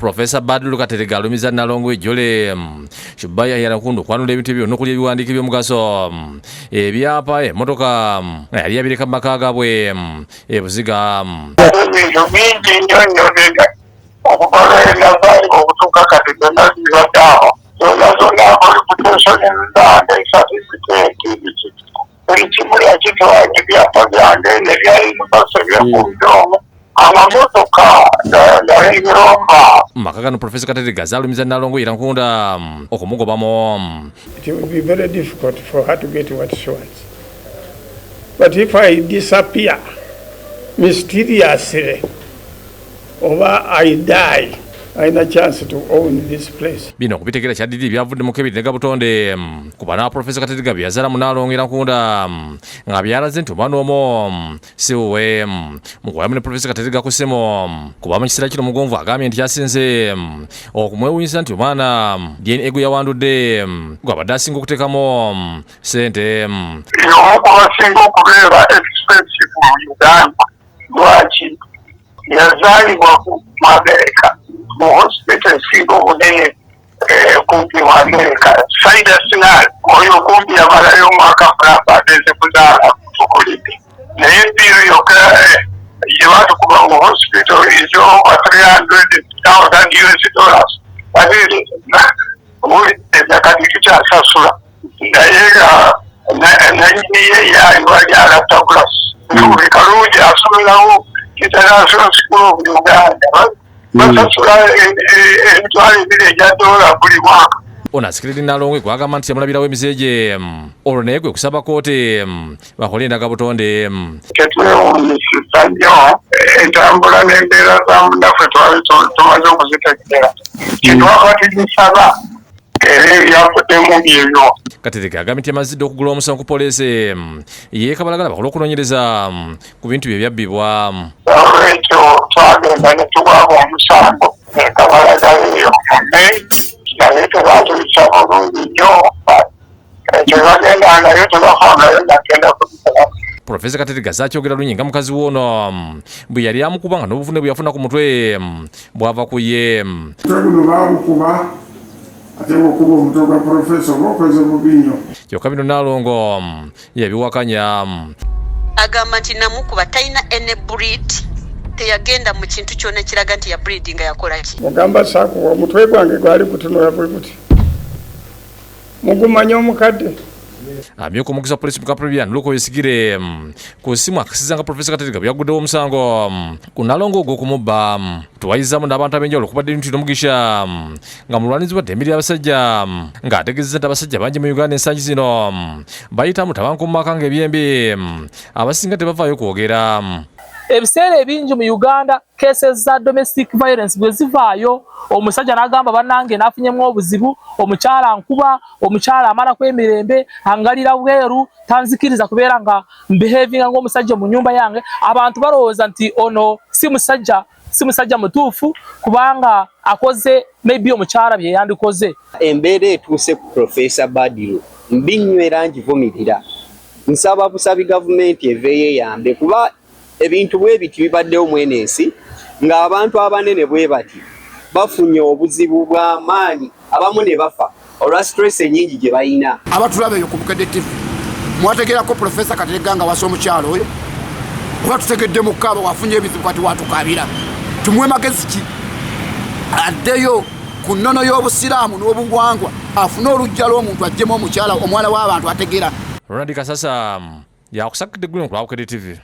Profesa Badru Kateregga alumiza Naalongo ejjole Shibaya yarakundu kwanula ebintu byo nokuli ebiwandiiko by'omugaso ebyapa emmotoka yali abireka mu maka gaabwe ebuziga ebintu bingi nnyo nnyo okukolera okutuuka kati zonna zibaddeawo zonna qualification zange certificate buli kimu yakitwala ebyapa byange nebya yunivasite byakubidomo amamotoka n'ebiromba. Maka gano Profesa Kateregga azalumiza Naalongo yerankunda okumugobamu. It will be very difficult for her to get what she wants. But if I disappear mysteriously or I die, I have a chance to own this place. Bino kubitegera kyadidi byavudde mu kebiri nega butonde kubana Profesa Kateregga byazala mu Naalongo yerankunda nga byalaze nti omwana omwo siwe mukwamune Profesa Kateregga kusemo kuba mu kiseera kino mugonvu agambye nti yasinze okumwewunyisa nti omwana DNA egu yawandudde gwabadde asinga okuteekamu sente omukubasinga okubeera expensive mu Uganda lwaki yazaalibwa ku Amerika mu hospital singa obunene kumpi mu Amerika Sinai oyo kumpi yamalayo omwaka fulamba ageze kuzaala kutukulidde naye embiro yokka gyebatukuba mu hospital is over $300,000 ate kati tukyasasula naye nanyini ye yaliwa lyalaptaglas buli kalungi asomerawo international school of Uganda basasula $2,000 buli mwaka. Ono asikirira Naalongo gwagamba nti yamulabirawo emizeje olwo naye gwe kusaba kooti bakole endaga butonde. Tetwewuunyisizza nnyo entambula n'embeera za munnaffe twali tumaze okuzitegeera kitwava tugisaba era ebyavuddemu byebyo. Kateregga agambye nti amazidde okugula omusango ku poliisi yeekabalagala bakole okunoonyereza ku bintu bye byabbibwa. Olwekyo twagenda ne tuwaaba omusango ekabalagala eyo naye tebaatuyisa bulungi nnyo tebagenda nayo tebafangayo nagenda kubikola. Profesa Kateregga akyogera lunyi nga mukazi w'ono bwe yali amukuba nga n'obuvune bwe yafuna ku mutwe bwava ku ye. Omutwe guno baamukuba ate bw'okuba omutwe gwa Profesa oba okoze bubi nnyo. Kyokka bino Naalongo yabiwakanya. Agamba nti namukuba talina ene breed teyagenda mu kintu kyonna kiraga nti ya breeding yakola ki. Mugamba saakuwa omutwe gwange gwali kutunula bwe guti mugumanya omukadde. Amyuka omukisa polisi mu Kateregga Nuluko yesigire ku simu akasizanga Profesa Kateregga byaguddewo omusango ku Naalongo ogwo kumubba tuwayizamu n'abantu ab'enjawulo okubadde ebintu n'omugisha nga mulwanizi ddembe ly'abasajja ng'ategeezezza nti abasajja bangi mu Uganda ensangi zino bayitamu tabanku mu maka ng'ebyembi abasinga tebavaayo kwogera. Ebiseera ebingi mu Uganda cases za domestic violence bwe zivaayo omusajja n'agamba bannange n'afunyemu obuzibu omukyala nkuba omukyala amala kw'emirembe angalira bweru tanzikiriza kubeera nga behavinga ng'omusajja mu nyumba yange abantu balowooza nti ono si musajja mutuufu kubanga akoze maybe omukyala bye yandikoze. Embeera etuuse ku Profesa Badru mbi nnyo era ngivumirira nsaba busabi gavumenti eveeyo eyambe kuba ebintu bwe biti bibaddewo mwene ensi ng'abantu abanene bwe bati bafunye obuzibu bw'amaanyi abamu ne bafa olwa stress ennyingi gye balina. Abatulaba eyo ku Bukedde TV mwategeerako Profesa Kateregga nga wasa omukyalo oyo oba tutegedde mu kkaaba wafunye ebizibu kati watukabira tumuwe magezi ki addeyo ku nnono y'obusiraamu n'obuwangwa afune olujja lw'omuntu aggyemu omukyala omwana w'abantu ategeera. Ronald Kasasa yakusakidde gwe ku Bukedde TV.